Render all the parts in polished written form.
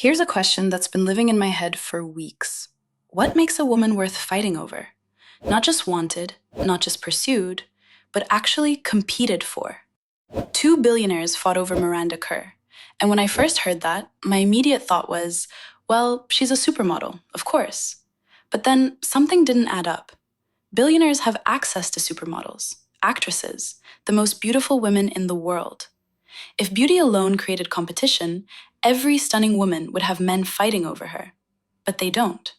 Here's a question that's been living in my head for weeks. What makes a woman worth fighting over? Not just wanted, not just pursued, but actually competed for. Two billionaires fought over Miranda Kerr. And when I first heard that, my immediate thought was, well, she's a supermodel, of course. But then something didn't add up. Billionaires have access to supermodels, actresses, the most beautiful women in the world. If beauty alone created competition, every stunning woman would have men fighting over her. But they don't.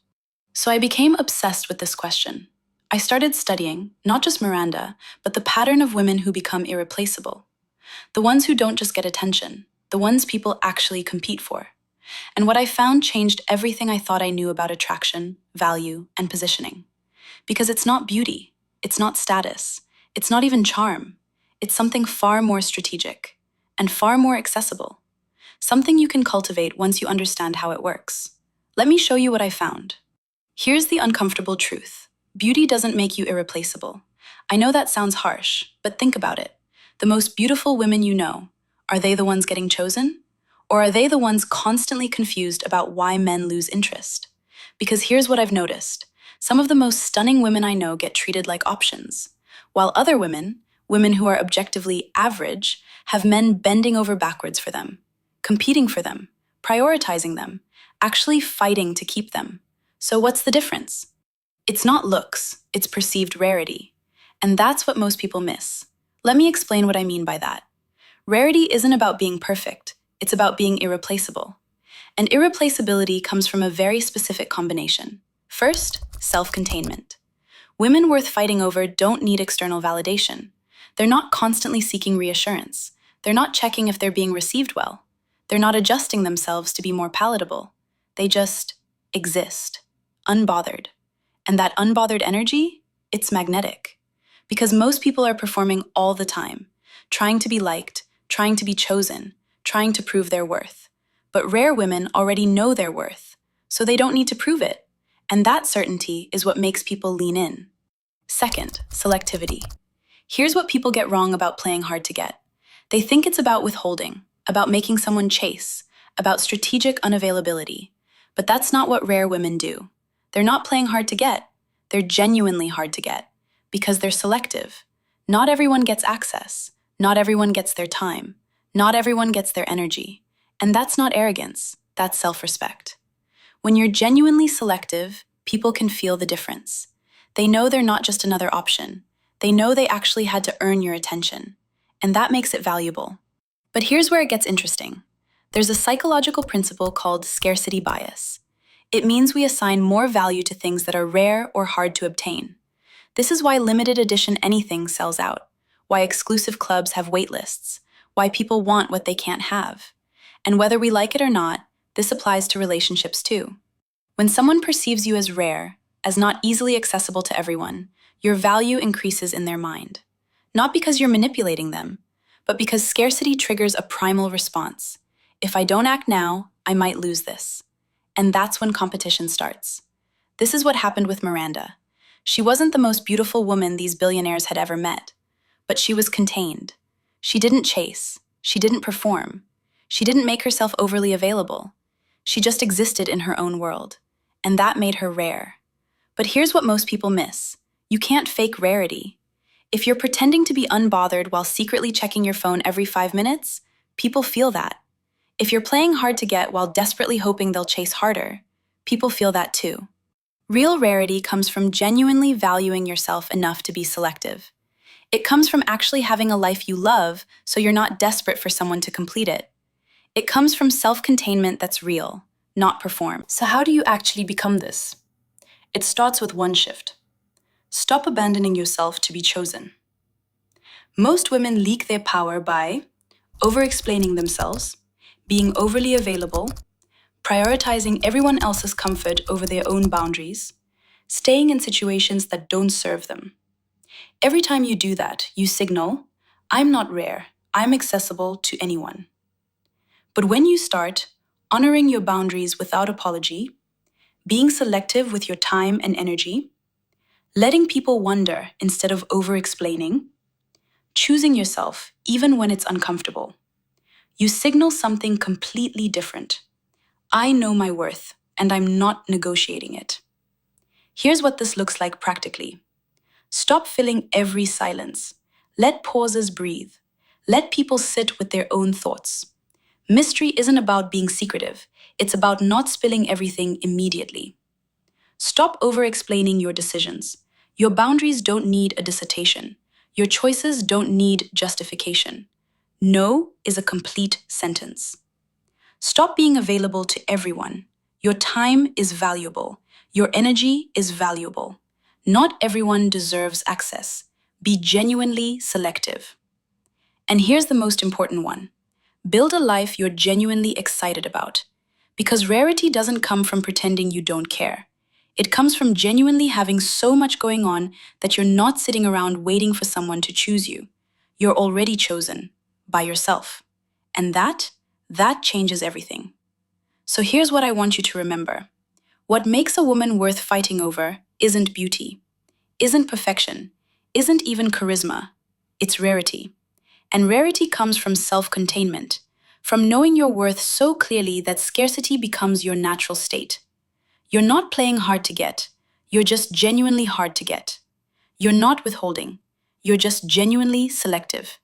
So I became obsessed with this question. I started studying, not just Miranda, but the pattern of women who become irreplaceable. The ones who don't just get attention, the ones people actually compete for. And what I found changed everything I thought I knew about attraction, value, and positioning. Because it's not beauty, it's not status, it's not even charm. It's something far more strategic and far more accessible. Something you can cultivate once you understand how it works. Let me show you what I found. Here's the uncomfortable truth. Beauty doesn't make you irreplaceable. I know that sounds harsh, but think about it. The most beautiful women you know, are they the ones getting chosen? Or are they the ones constantly confused about why men lose interest? Because here's what I've noticed. Some of the most stunning women I know get treated like options, while other women who are objectively average, have men bending over backwards for them, competing for them, prioritizing them, actually fighting to keep them. So what's the difference? It's not looks, it's perceived rarity. And that's what most people miss. Let me explain what I mean by that. Rarity isn't about being perfect, it's about being irreplaceable. And irreplaceability comes from a very specific combination. First, self-containment. Women worth fighting over don't need external validation. They're not constantly seeking reassurance. They're not checking if they're being received well. They're not adjusting themselves to be more palatable. They just exist, unbothered. And that unbothered energy, it's magnetic. Because most people are performing all the time, trying to be liked, trying to be chosen, trying to prove their worth. But rare women already know their worth, so they don't need to prove it. And that certainty is what makes people lean in. Second, selectivity. Here's what people get wrong about playing hard to get. They think it's about withholding, about making someone chase, about strategic unavailability. But that's not what rare women do. They're not playing hard to get. They're genuinely hard to get, because they're selective. Not everyone gets access. Not everyone gets their time. Not everyone gets their energy. And that's not arrogance. That's self-respect. When you're genuinely selective, people can feel the difference. They know they're not just another option. They know they actually had to earn your attention. And that makes it valuable. But here's where it gets interesting. There's a psychological principle called scarcity bias. It means we assign more value to things that are rare or hard to obtain. This is why limited edition anything sells out, why exclusive clubs have wait lists, why people want what they can't have. And whether we like it or not, this applies to relationships too. When someone perceives you as rare, as not easily accessible to everyone, your value increases in their mind. Not because you're manipulating them, but because scarcity triggers a primal response. If I don't act now, I might lose this. And that's when competition starts. This is what happened with Miranda. She wasn't the most beautiful woman these billionaires had ever met, but she was contained. She didn't chase. She didn't perform. She didn't make herself overly available. She just existed in her own world, and that made her rare. But here's what most people miss. You can't fake rarity. If you're pretending to be unbothered while secretly checking your phone every 5 minutes, people feel that. If you're playing hard to get while desperately hoping they'll chase harder, people feel that too. Real rarity comes from genuinely valuing yourself enough to be selective. It comes from actually having a life you love so you're not desperate for someone to complete it. It comes from self-containment that's real, not performed. So how do you actually become this? It starts with one shift. Stop abandoning yourself to be chosen. Most women leak their power by over-explaining themselves, being overly available, prioritizing everyone else's comfort over their own boundaries, staying in situations that don't serve them. Every time you do that, you signal, I'm not rare, I'm accessible to anyone. But when you start honoring your boundaries without apology, being selective with your time and energy, letting people wonder instead of over-explaining, choosing yourself even when it's uncomfortable, you signal something completely different. I know my worth, and I'm not negotiating it. Here's what this looks like practically. Stop filling every silence. Let pauses breathe. Let people sit with their own thoughts. Mystery isn't about being secretive, it's about not spilling everything immediately. Stop over explaining your decisions. Your boundaries don't need a dissertation. Your choices don't need justification. No is a complete sentence. Stop being available to everyone. Your time is valuable. Your energy is valuable. Not everyone deserves access. Be genuinely selective. And here's the most important one. Build a life you're genuinely excited about. Because rarity doesn't come from pretending you don't care. It comes from genuinely having so much going on that you're not sitting around waiting for someone to choose you. You're already chosen by yourself. And that changes everything. So here's what I want you to remember. What makes a woman worth fighting over isn't beauty, isn't perfection, isn't even charisma. It's rarity. And rarity comes from self-containment, from knowing your worth so clearly that scarcity becomes your natural state. You're not playing hard to get. You're just genuinely hard to get. You're not withholding. You're just genuinely selective.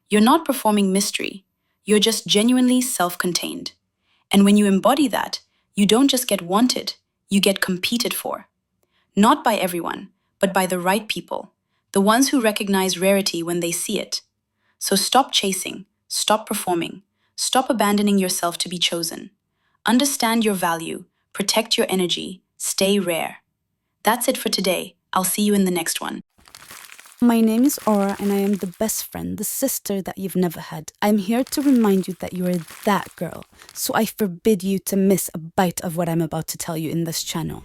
You're not performing mystery. You're just genuinely self-contained. And when you embody that, you don't just get wanted, you get competed for. Not by everyone, but by the right people, the ones who recognize rarity when they see it. So stop chasing, stop performing, stop abandoning yourself to be chosen. Understand your value, protect your energy, stay rare. That's it for today. I'll see you in the next one. My name is Aura, and I am the best friend, the sister that you've never had. I'm here to remind you that you are that girl, so I forbid you to miss a bite of what I'm about to tell you in this channel.